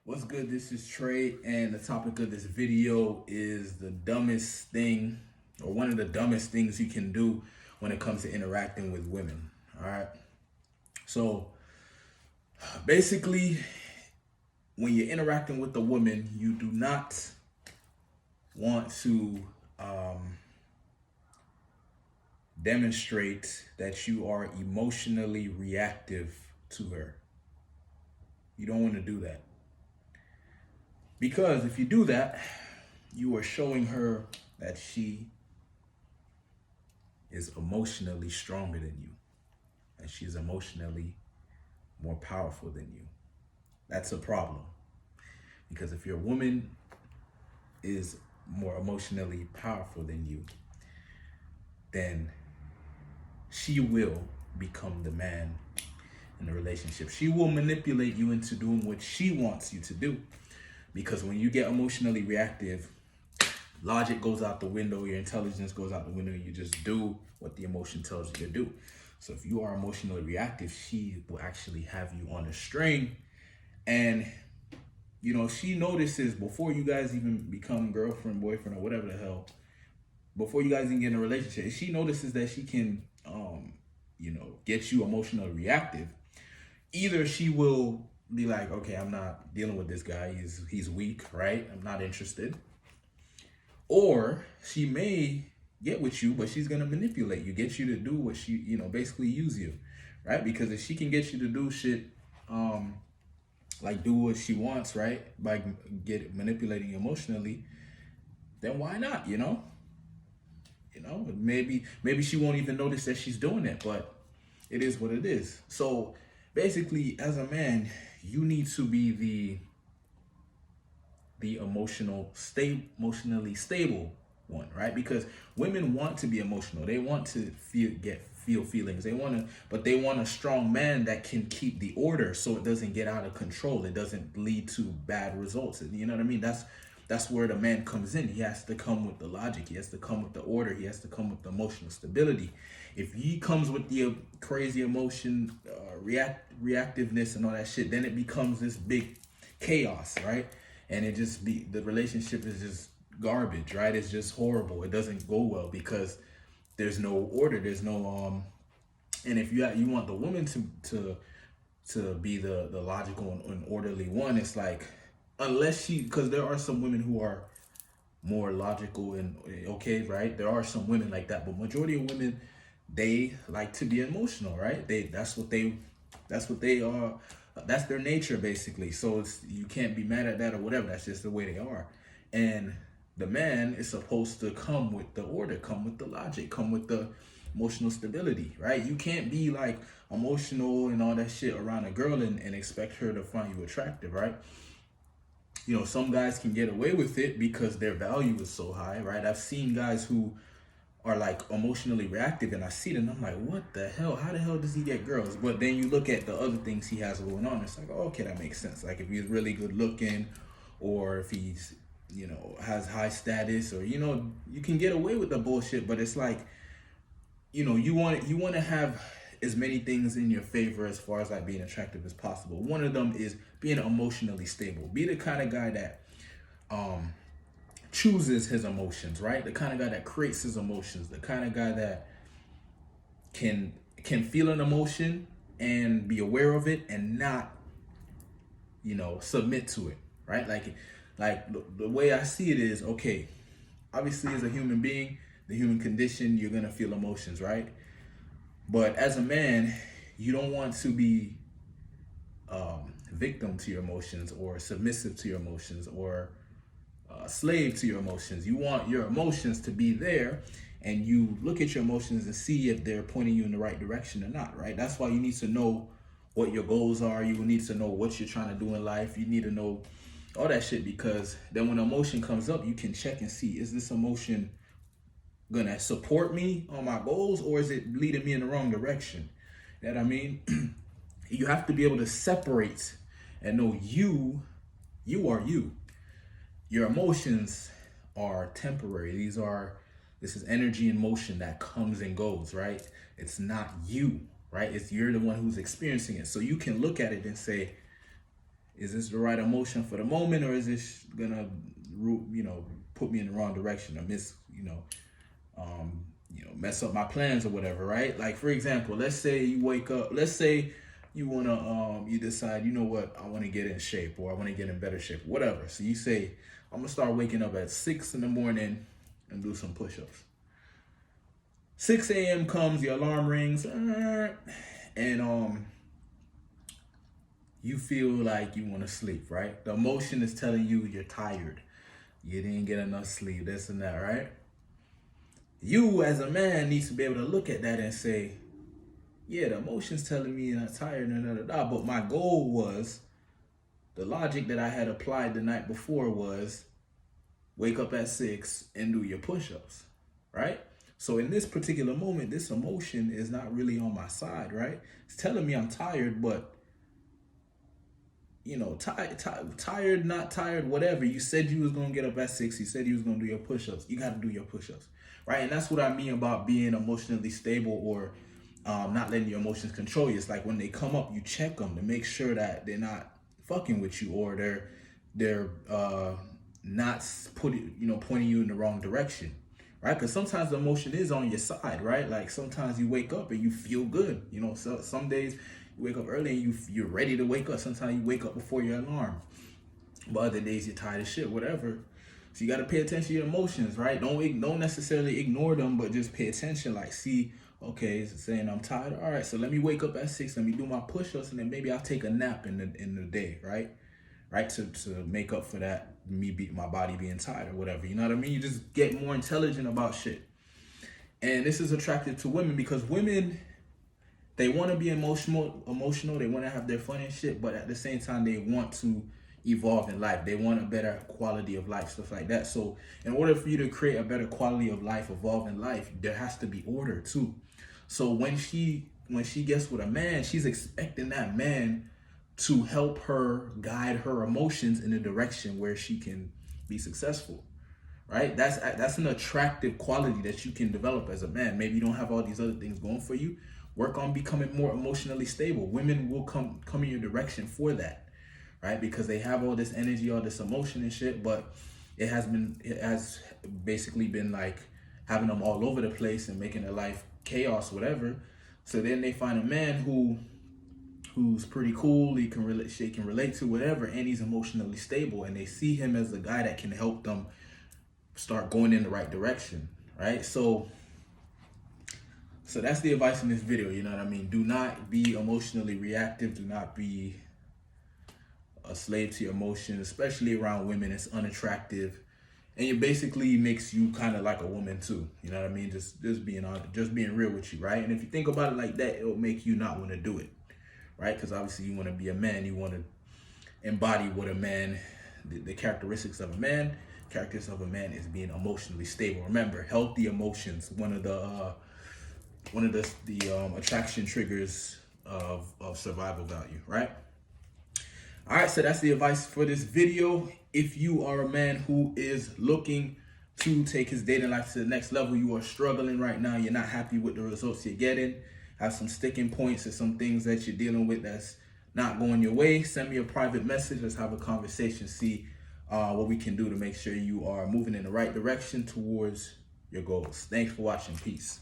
What's good? This is Trey, and the topic of this video is the dumbest thing, or one of the dumbest things you can do when it comes to interacting with women. All right. So basically, when you're interacting with a woman, you do not want to um, demonstrate that you are emotionally reactive to her. You don't want to do that. Because if you do that, you are showing her that she is emotionally stronger than you, and she's emotionally more powerful than you. That's a problem. Because if your woman is more emotionally powerful than you, then she will become the man in the relationship. She will manipulate you into doing what she wants you to do. Because when you get emotionally reactive, logic goes out the window, your intelligence goes out the window, you just do what the emotion tells you to do. So if you are emotionally reactive, she will actually have you on a string. And she notices before you guys even become girlfriend, boyfriend, or whatever the hell, before you guys even get in a relationship, she notices that she can get you emotionally reactive. Either she will be like, okay, I'm not dealing with this guy, he's weak, right? I'm not interested. Or she may get with you, but she's gonna manipulate you, get you to do what she, basically use you, right? Because if she can get you to do shit, like do what she wants, right, by get manipulating you emotionally, then why not? Maybe she won't even notice that she's doing it, but it is what it is. So basically, as a man, you need to be the emotionally stable one, right? Because women want to be emotional. They want to feel feelings. They want to, but they want a strong man that can keep the order so it doesn't get out of control. It doesn't lead to bad results. And you know what I mean? That's where the man comes in. He has to come with the logic. He has to come with the order. He has to come with the emotional stability. If he comes with the crazy emotion, reactiveness, and all that shit, then it becomes this big chaos, right? And it just be the relationship is just garbage, right? It's just horrible. It doesn't go well because there's no order. There's no and if you want the woman to be the logical and orderly one, it's like unless she, because there are some women who are more logical and okay, right? There are some women like that, but majority of women, they like to be emotional, right? That's what they are. That's their nature basically. So you can't be mad at that or whatever. That's just the way they are. And the man is supposed to come with the order, come with the logic, come with the emotional stability, right? You can't be like emotional and all that shit around a girl and expect her to find you attractive, right? Some guys can get away with it because their value is so high, right? I've seen guys who are like emotionally reactive and I see them, I'm like, what the hell? How the hell does he get girls? But then you look at the other things he has going on, it's like, oh, okay, that makes sense. Like if he's really good looking, or if he's, has high status, or you can get away with the bullshit, but it's like, you want to have as many things in your favor as far as like being attractive as possible. One of them is being emotionally stable. Be the kind of guy that um chooses his emotions, right? The kind of guy that creates his emotions, the kind of guy that can feel an emotion and be aware of it and not, submit to it, right? Like the way I see it is, okay, obviously as a human being, the human condition, you're gonna feel emotions, right? But as a man, you don't want to be victim to your emotions or submissive to your emotions or slave to your emotions. You want your emotions to be there, and you look at your emotions and see if they're pointing you in the right direction or not, right? That's why you need to know what your goals are. You need to know what you're trying to do in life. You need to know all that shit, because then when emotion comes up, you can check and see, is this emotion gonna support me on my goals, or is it leading me in the wrong direction? You know what I mean? You have to be able to separate and know you are you. Your emotions are temporary. This is energy and motion that comes and goes, right? It's not you, right? You're the one who's experiencing it. So you can look at it and say, is this the right emotion for the moment, or is this gonna, put me in the wrong direction, or mess up my plans or whatever, right? Like, for example, let's say you wake up, let's say you wanna, you decide, you know what, I wanna get in shape, or I wanna get in better shape, whatever. So you say, I'm gonna start waking up at 6 in the morning and do some push-ups. 6 a.m. comes, the alarm rings, and you feel like you want to sleep, right? The emotion is telling you you're tired. You didn't get enough sleep, this and that, right? You as a man needs to be able to look at that and say, yeah, the emotion's telling me I'm tired, but my goal was, the logic that I had applied the night before was, wake up at 6 and do your push-ups, right? So in this particular moment, this emotion is not really on my side, right? It's telling me I'm tired, but tired, not tired, whatever. You said you was gonna get up at 6. You said you was gonna do your push-ups. You gotta do your push-ups, right? And that's what I mean about being emotionally stable, or not letting your emotions control you. It's like when they come up, you check them to make sure that they're not fucking with you, or they're not pointing you in the wrong direction, right? Because sometimes the emotion is on your side, right? Like sometimes you wake up and you feel good. So some days you wake up early and you're ready to wake up. Sometimes you wake up before your alarm, but other days you're tired as shit, whatever. So you got to pay attention to your emotions, right? Don't necessarily ignore them, but just pay attention. Like, see, okay, it's saying I'm tired. All right, so let me wake up at 6. Let me do my push-ups, and then maybe I'll take a nap in the day, right? Right, to make up for that, my body being tired or whatever. You know what I mean? You just get more intelligent about shit. And this is attractive to women because women, they want to be emotional. They want to have their fun and shit, but at the same time, they want to evolve in life. They want a better quality of life, stuff like that. So in order for you to create a better quality of life, evolve in life, there has to be order too. So when she gets with a man, she's expecting that man to help her guide her emotions in a direction where she can be successful, right? That's an attractive quality that you can develop as a man. Maybe you don't have all these other things going for you. Work on becoming more emotionally stable. Women will come in your direction for that, right? Because they have all this energy, all this emotion and shit, but it has basically been like having them all over the place and making their life chaos, whatever. So then they find a man who's pretty cool, she can relate to whatever, and he's emotionally stable, and they see him as a guy that can help them start going in the right direction, right? So that's the advice in this video, you know what I mean? Do not be emotionally reactive. Do not be a slave to your emotions, especially around women. It's unattractive, and it basically makes you kind of like a woman too, you know what I mean? Just being real with you, right? And if you think about it like that, it'll make you not want to do it, right? Because obviously you want to be a man, you want to embody what a man, the characteristics of a man. Characteristics of a man is being emotionally stable. Remember, healthy emotions, one of the attraction triggers of survival value, right? All right, so that's the advice for this video. If you are a man who is looking to take his dating life to the next level, you are struggling right now, you're not happy with the results you're getting, have some sticking points or some things that you're dealing with that's not going your way, send me a private message. Let's have a conversation, see what we can do to make sure you are moving in the right direction towards your goals. Thanks for watching. Peace.